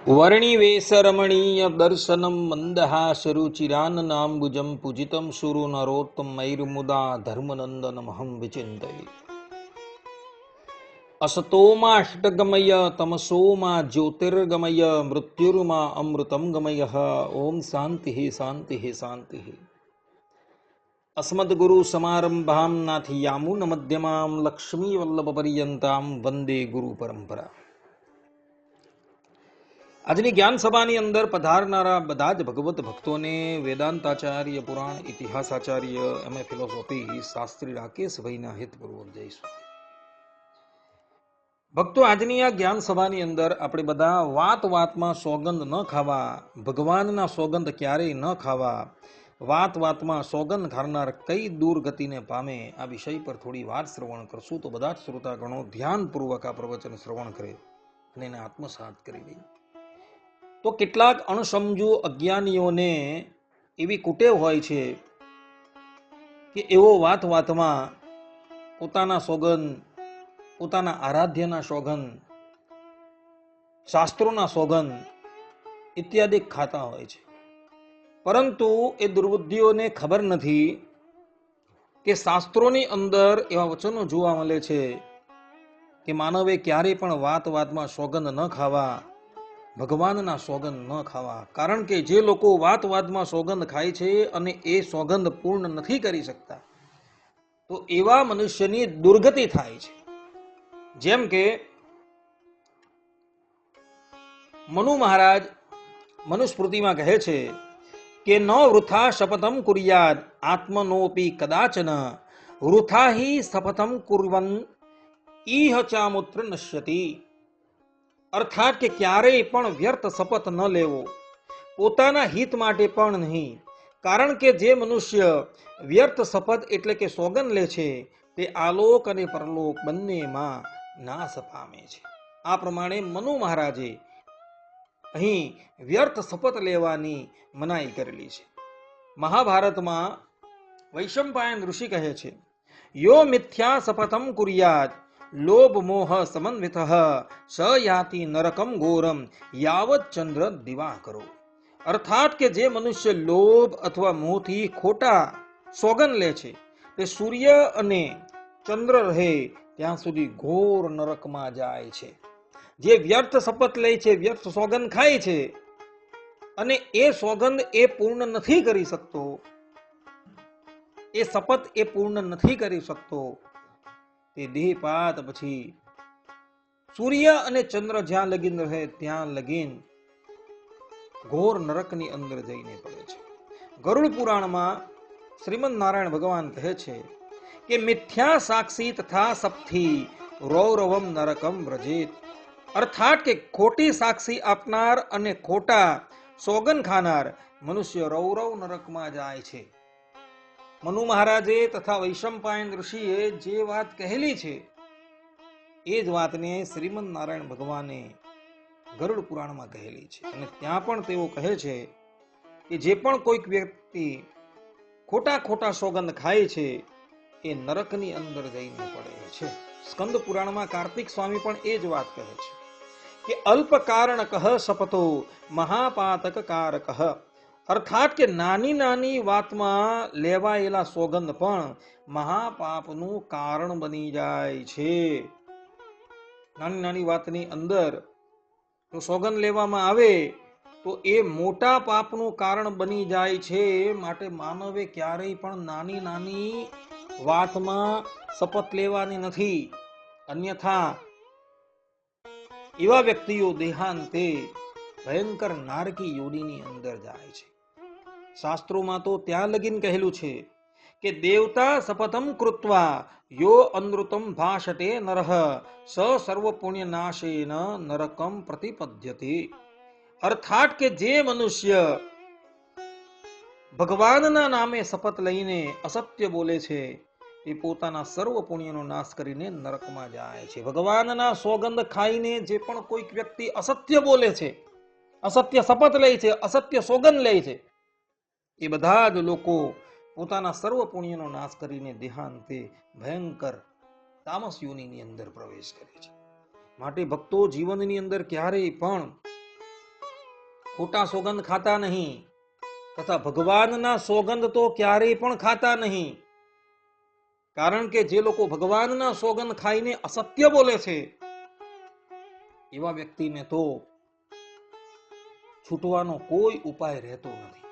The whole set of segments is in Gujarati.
वर्णिवेशरमणीय दर्शनं मन्दहासरुचिराननाम्बुजं पूजितं सुरो नरोत्तमैर्मुदा धर्मनन्दनमहं विचिन्तये। असतोमाष्टगमय तमसोमा ज्योतिर्गमय मृत्युर्मा अमृतं गमयः। ओम शांति शांति शांति। अस्मद्गुरु समारंभां नाथयामुनमध्यमां लक्ष्मीवल्लभपर्यन्तां वंदे गुरु परंपरा। આજની જ્ઞાન સભાની અંદર પધારનારા બધા જ ભગવત ભક્તોને વેદાંતાચાર્ય, પુરાણ ઇતિહાસાચાર્ય, એમએ ફિલોસોફી શાસ્ત્રી રાકેશભાઈના હિતપૂર્વક જઈશું. ભક્તો, આજની આ જ્ઞાન સભાની અંદર આપણે બધા વાત વાતમાં સોગંદ ન ખાવા, ભગવાનના સોગંદ ક્યારેય ન ખાવા, વાત વાતમાં સોગંદ ખાનાર કઈ દુર્ગતિને પામે, આ વિષય પર થોડી વાત શ્રવણ કરશું. તો બધા જ શ્રોતાગણો ધ્યાનપૂર્વક આ પ્રવચન શ્રવણ કરે અને એને આત્મસાત કરી દે. તો કેટલાક અણસમજુ અજ્ઞાનીઓને એવી કુટેવ હોય છે કે એવો વાત વાતમાં પોતાના સોગંદ, પોતાના આરાધ્યના સોગંદ, શાસ્ત્રોના સોગંદ ઇત્યાદિ ખાતા હોય છે. પરંતુ એ દુર્બુદ્ધિઓને ખબર નથી કે શાસ્ત્રોની અંદર એવા વચનો જોવા મળે છે કે માનવે ક્યારેય પણ વાત વાતમાં સોગંદ ન ખાવા, ભગવાનના સોગંદ ન ખાવા. કારણ કે જે લોકો વાત વાતમાં સોગંદ ખાય છે અને એ સોગંદ પૂર્ણ નથી કરી શકતા, તો એવા મનુષ્યની દુર્ગતિ થાય છે. જેમ કે મનુ મહારાજ મનુસ્મૃતિમાં કહે છે કે ન વૃથા શપથમ કુર્યાદ આત્મનોપી કદાચન વૃથા હિ શપથમ કુર્વન ઈહ ચામુત્ર નશ્યતિ. અર્થાત કે ક્યારેય પણ વ્યર્થ શપથ ન લેવો, પોતાના હિત માટે પણ નહીં. કારણ કે જે મનુષ્ય વ્યર્થ શપથ એટલે કે સોગંદ લે છે તે આલોક અને પરલોક બંનેમાં નાશ પામે છે. આ પ્રમાણે મનુ મહારાજે અહીં વ્યર્થ શપથ લેવાની મનાઈ કરેલી છે. મહાભારતમાં વૈશંપાયન ઋષિ કહે છે, યો મિથ્યા શપથમ કુર્યાદ લોભ મોહ સમન્વિત સ યાતિ નરકમ ઘોરમ યાવત ચંદ્ર દિવા કરો. અર્થાત કે જે મનુષ્ય લોભ અથવા મોહથી ખોટા સોગંદ લે છે તે સૂર્ય અને ચંદ્ર રહે ત્યાં સુધી ઘોર નરકમાં જાય છે. જે વ્યર્થ શપથ લે છે, વ્યર્થ સોગંદ ખાય છે અને એ સોગંદ એ પૂર્ણ નથી કરી શકતો, એ શપથ એ પૂર્ણ નથી કરી શકતો, તે દેહપાત પછી સૂર્ય અને ચંદ્ર જ્યાં લગીન રહે ત્યાં લગીન ઘોર નરકની અંદર જઈને પડે છે. ગરુડ પુરાણમાં શ્રીમદ નારાયણ ભગવાન કહે છે કે મિથ્યા સાક્ષી તથા સપથી રૌરવમ નરકમ વ્રજેત. અર્થાત કે ખોટી સાક્ષી આપનાર અને ખોટા સોગન ખાનાર મનુષ્ય રૌરવ નરકમાં જાય છે. મનુ મહારાજે તથા વૈશંપાયન ઋષિએ જે વાત કહેલી છે એ જ વાતને શ્રીમદ નારાયણ ભગવાને ગરુડ પુરાણમાં કહેલી છે. અને ત્યાં પણ તેઓ કહે છે કે જે પણ કોઈક વ્યક્તિ ખોટા ખોટા સોગંદ ખાય છે એ નરકની અંદર જઈને પડે છે. સ્કંદ પુરાણમાં કાર્તિક સ્વામી પણ એ જ વાત કહે છે કે અલ્પ કારણ કહ શપથો મહાપાતક કારક. અર્થાત કે નાની નાની વાતમાં લેવાયેલા સોગંદ પણ મહાપાપનું કારણ બની જાય છે. નાની નાની વાતની અંદર જો સોગંદ લેવામાં આવે તો એ મોટા પાપનું કારણ બની જાય છે. માટે માનવે ક્યારેય પણ નાની નાની વાતમાં શપથ લેવાની નથી. અન્યથા એવા વ્યક્તિઓ દેહાંતે ભયંકર નારકી યોનિની અંદર જાય છે. શાસ્ત્રોમાં તો ત્યાં લગીન કહેલું છે કે દેવતા શપથમ કૃત્વા યો અનૃતમ ભાષતે નરહ સ સર્વ પુણ્ય નાશેન નરકમ પ્રતિપદ્યતે. અર્થાત કે જે મનુષ્ય ભગવાનના નામે શપથ લઈને અસત્ય બોલે છે એ પોતાના સર્વ પુણ્યનો નાશ કરીને નરકમાં જાય છે. ભગવાનના સોગંદ ખાઈને જે પણ કોઈક વ્યક્તિ અસત્ય બોલે છે, અસત્ય શપથ લે છે, અસત્ય સોગંદ લે છે, એ બધા જ લોકો પોતાના સર્વ પુણ્યનો નાશ કરીને દેહાંતે ભયંકર તામસ યોનિની અંદર પ્રવેશ કરે છે. માટે ભક્તો જીવનની અંદર ક્યારેય પણ ખોટા સોગંદ ખાતા નહીં, તથા ભગવાનના સોગંદ તો ક્યારેય પણ ખાતા નહીં. કારણ કે જે લોકો ભગવાનના સોગંદ ખાઈને અસત્ય બોલે છે એવા વ્યક્તિને તો છૂટવાનો કોઈ ઉપાય રહેતો નથી.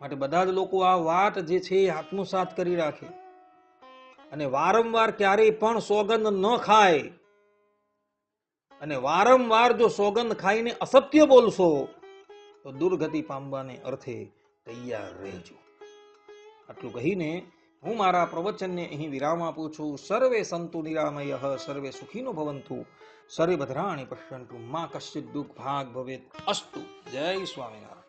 માટે બધા જ લોકો આ વાત જે છે એ આત્મસાત કરી રાખે અને વારંવાર ક્યારેય પણ સોગંદ ન ખાય. અને વારંવાર જો સોગંદ ખાઈને અસત્ય બોલશો તો દુર્ગતિ પામવાને અર્થે તૈયાર રહેજો. આટલું કહીને હું મારા પ્રવચનને અહીં વિરામ આપું છું. સર્વે સંતુ નિરામયઃ, સર્વે સુખીનો ભવંતુ, સર્વે ભદ્રાણિ પશ્યન્તુ, મા કશ્ચિદ દુઃખ ભાગ ભવેત. અસ્તુ. જય સ્વામિનારાયણ.